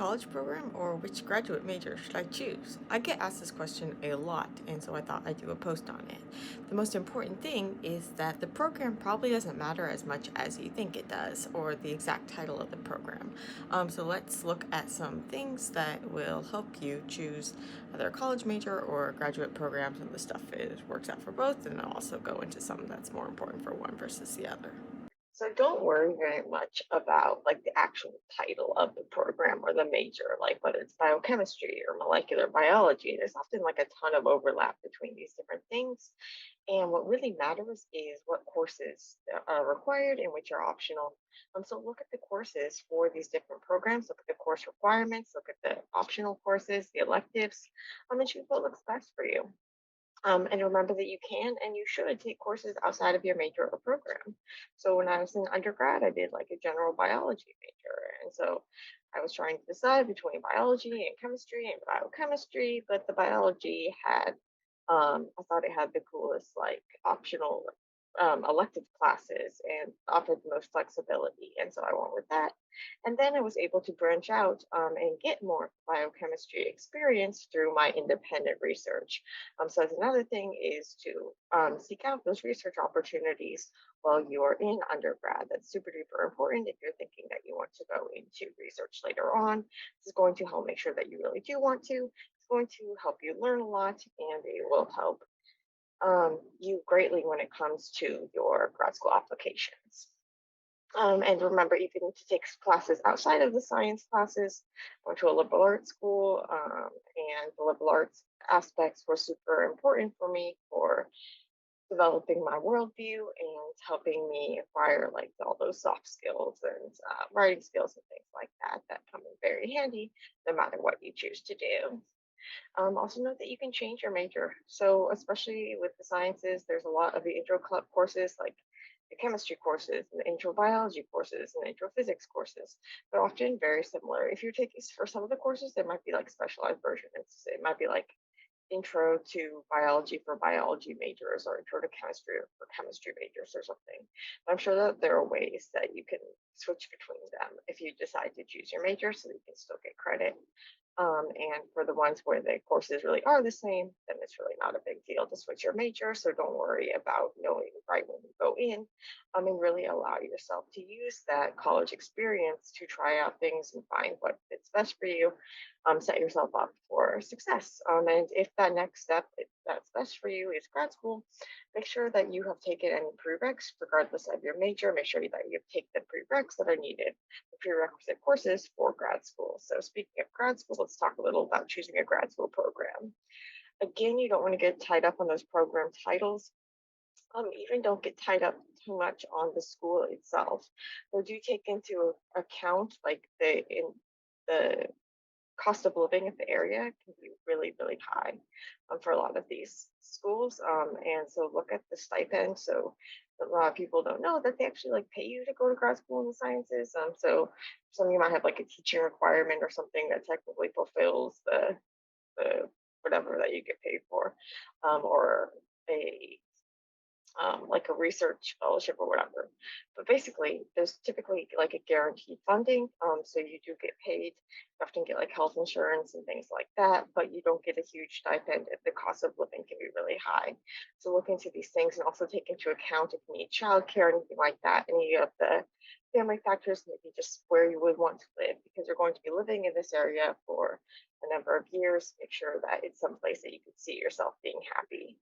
college program or which graduate major should I choose? I get asked this question a lot, and so I thought I'd do a post on it. The most important thing is that the program probably doesn't matter as much as you think it does, or the exact title of the program. So let's look at some things that will help you choose either a college major or a graduate program. Some of the stuff works out for both, and I'll also go into some that's more important for one versus the other. So don't worry very much about like the actual title of the program or the major, like whether it's biochemistry or molecular biology. There's often like a ton of overlap between these different things. And what really matters is what courses are required and which are optional. So look at the courses for these different programs, look at the course requirements, look at the optional courses, the electives, and choose what looks best for you. And remember that you can and you should take courses outside of your major or program. So when I was in undergrad, I did like a general biology major. And so I was trying to decide between biology and chemistry and biochemistry, but the biology had, I thought it had the coolest like optional elective classes and offered the most flexibility. And so I went with that. And then I was able to branch out and get more biochemistry experience through my independent research. So that's another thing is to seek out those research opportunities while you're in undergrad. That's super duper important if you're thinking that you want to go into research later on. This is going to help make sure that you really do want to. It's going to help you learn a lot and it will help you greatly when it comes to your grad school applications. And remember, even to take classes outside of the science classes, went to a liberal arts school, and the liberal arts aspects were super important for me for developing my worldview and helping me acquire like all those soft skills and writing skills and things like that that come in very handy no matter what you choose to do. Also note that you can change your major. So especially with the sciences, there's a lot of the intro club courses like the chemistry courses and the intro biology courses and intro physics courses. They're often very similar. If you're taking for some of the courses, there might be like specialized versions. It might be like intro to biology for biology majors or intro to chemistry for chemistry majors or something. But I'm sure that there are ways that you can switch between them if you decide to choose your major so that you can still get credit. And for the ones where the courses really are the same, then it's really not a big deal to switch your major. So don't worry about knowing right when you go in. And really allow yourself to use that college experience to try out things and find what fits best for you. Set yourself up for success. And if that next step that's best for you is grad school, make sure that you have taken any prereqs, regardless of your major. Make sure that you take the prereqs that are needed, the prerequisite courses for grad school. So speaking of grad school, let's talk a little about choosing a grad school program. Again, you don't want to get tied up on those program titles. Even don't get tied up too much on the school itself. So do take into account like the cost of living in the area can be really, really high for a lot of these schools. And so look at the stipend. So a lot of people don't know that they actually like pay you to go to grad school in the sciences. So some of you might have like a teaching requirement or something that technically fulfills the whatever that you get paid for, or a like a research fellowship or whatever. But basically, there's typically like a guaranteed funding. So you do get paid. You often get like health insurance and things like that, but you don't get a huge stipend if the cost of living can be really high. So look into these things and also take into account if you need childcare, anything like that, any of the family factors, maybe just where you would want to live because you're going to be living in this area for a number of years. Make sure that it's someplace that you can see yourself being happy.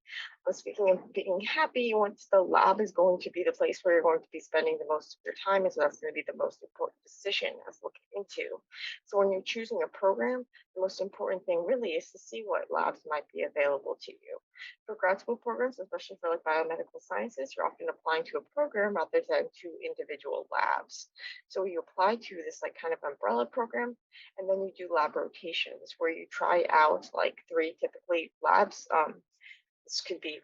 Speaking of being happy, once the lab is going to be the place where you're going to be spending the most of your time, and so that's going to be the most important decision as looking into. So when you're choosing a program, the most important thing really is to see what labs might be available to you. For grad school programs, especially for like biomedical sciences, you're often applying to a program rather than to individual labs. So you apply to this like kind of umbrella program, and then you do lab rotations where you try out like three typically labs. This could be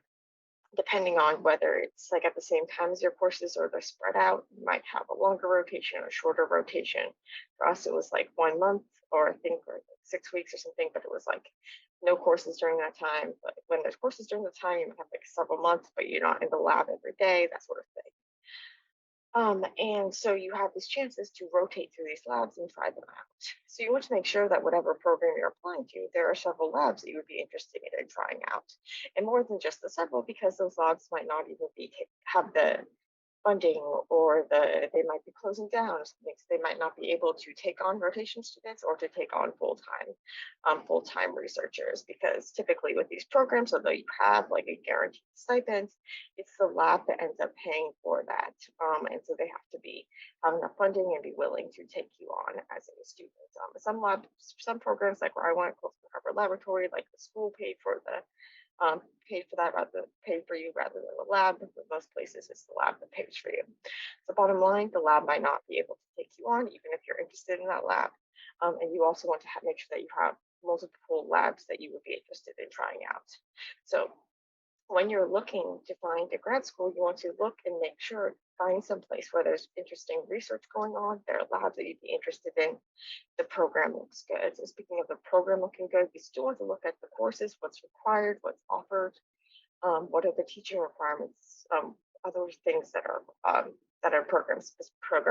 depending on whether it's like at the same time as your courses or they're spread out. You might have a longer rotation or shorter rotation. For us, it was like 1 month or I think or like 6 weeks or something, but it was like no courses during that time. But when there's courses during the time, you might have like several months, but you're not in the lab every day, that sort of thing. And so you have these chances to rotate through these labs and try them out. So you want to make sure that whatever program you're applying to, there are several labs that you would be interested in trying out. And more than just the several, because those labs might not even have the funding, or they might be closing down or something, so they might not be able to take on rotation students or to take on full-time researchers, because typically with these programs, although you have like a guaranteed stipend, it's the lab that ends up paying for that, and so they have to be have enough funding and be willing to take you on as a student. Some programs, like where I went, close to Harvard Laboratory, like the school paid for that, rather paid for you rather than the lab. In most places, it's the lab that pays for you. So bottom line, the lab might not be able to take you on, even if you're interested in that lab. And you also want to make sure that you have multiple labs that you would be interested in trying out. So when you're looking to find a grad school, you want to look and make sure, find some place where there's interesting research going on. There are labs that you'd be interested in. The program looks good. So speaking of the program looking good, you still want to look at the courses, what's required, what's offered, what are the teaching requirements, other things that are program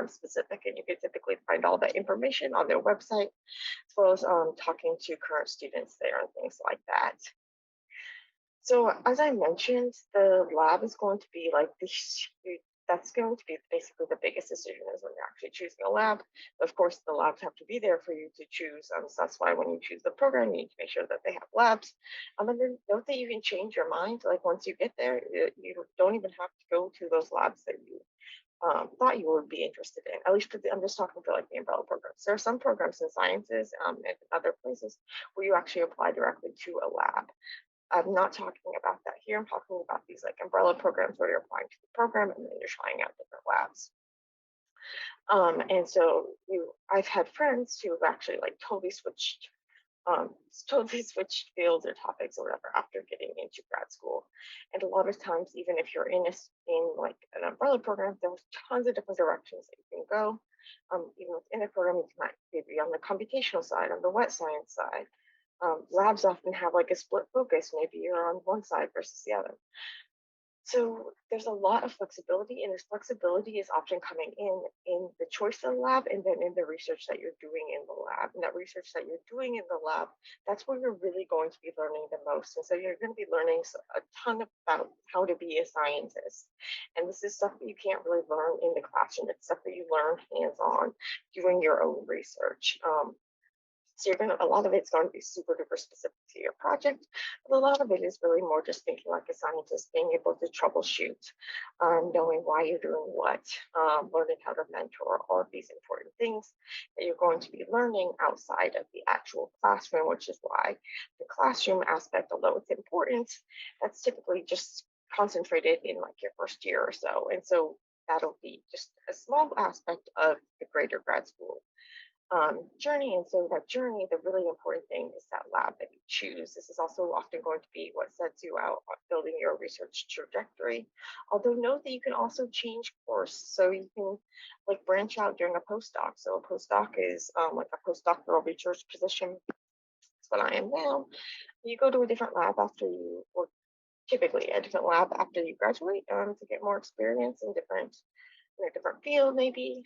specific, and you can typically find all that information on their website, as well as talking to current students there and things like that. So as I mentioned, the lab is going to be like that's going to be basically the biggest decision, is when you're actually choosing a lab. Of course, the labs have to be there for you to choose. So that's why when you choose the program, you need to make sure that they have labs. And then note that you can change your mind. Like once you get there, you don't even have to go to those labs that you thought you would be interested in. At least I'm just talking for like the umbrella programs. There are some programs in sciences and other places where you actually apply directly to a lab. I'm not talking about that here. I'm talking about these like umbrella programs where you're applying to the program and then you're trying out different labs. And so I've had friends who have actually like um, totally switched fields or topics or whatever after getting into grad school. And a lot of times, even if you're in like an umbrella program, there's tons of different directions that you can go. Even within a program, you might be on the computational side, on the wet science side. Labs often have like a split focus. Maybe you're on one side versus the other. So there's a lot of flexibility, and this flexibility is often coming in the choice of the lab, and then in the research that you're doing in the lab. And that research that you're doing in the lab, that's where you're really going to be learning the most. And so you're going to be learning a ton about how to be a scientist. And this is stuff that you can't really learn in the classroom. It's stuff that you learn hands-on, doing your own research. So a lot of it's going to be super duper specific to your project, but a lot of it is really more just thinking like a scientist, being able to troubleshoot, knowing why you're doing what, learning how to mentor, all of these important things that you're going to be learning outside of the actual classroom, which is why the classroom aspect, although it's important, that's typically just concentrated in like your first year or so. And so that'll be just a small aspect of the greater grad school journey. And so that journey, the really important thing is that lab that you choose. This is also often going to be what sets you out on building your research trajectory. Although note that you can also change course. So you can like branch out during a postdoc. So a postdoc is like a postdoctoral research position. That's what I am now. You go to a different lab after or typically a different lab after you graduate to get more experience in a different field, maybe,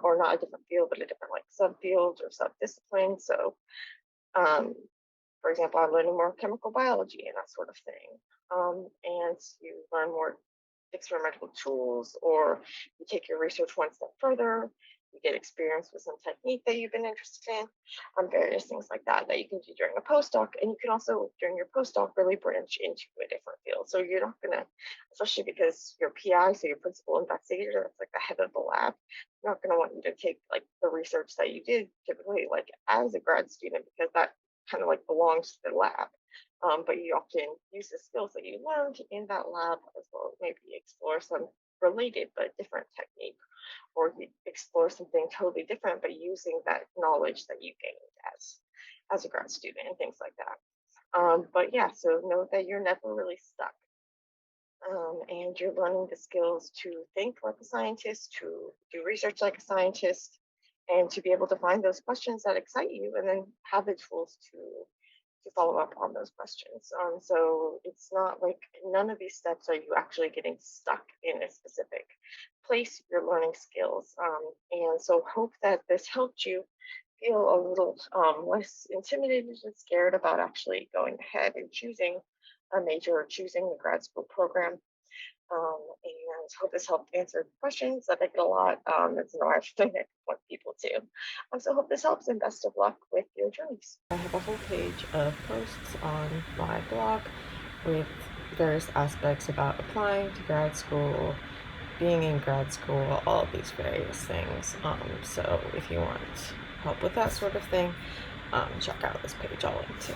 or not a different field, but a different like subfield or subdiscipline. So, um, for example, I'm learning more chemical biology and that sort of thing. And you learn more experimental tools, or you take your research one step further. You get experience with some technique that you've been interested in, various things like that that you can do during a postdoc. And you can also, during your postdoc, really branch into a different field. So you're not going to, especially because your PI, so your principal investigator, that's like the head of the lab, not going to want you to take like the research that you did typically like as a grad student, because that kind of like belongs to the lab. But you often use the skills that you learned in that lab, as well as maybe explore some related but different technique, or you explore something totally different but using that knowledge that you gained as a grad student and things like that. But yeah, so know that you're never really stuck. And you're learning the skills to think like a scientist, to do research like a scientist, and to be able to find those questions that excite you, and then have the tools to to follow up on those questions. So it's not like none of these steps are you actually getting stuck in a specific place. You're learning skills. And so hope that this helped you feel a little less intimidated and scared about actually going ahead and choosing a major or choosing the grad school program. And hope this helped answer questions that I get a lot. It's an large thing I want people to. So hope this helps and best of luck with your journeys. I have a whole page of posts on my blog with various aspects about applying to grad school, being in grad school, all of these various things. So if you want help with that sort of thing, check out this page I'll link to.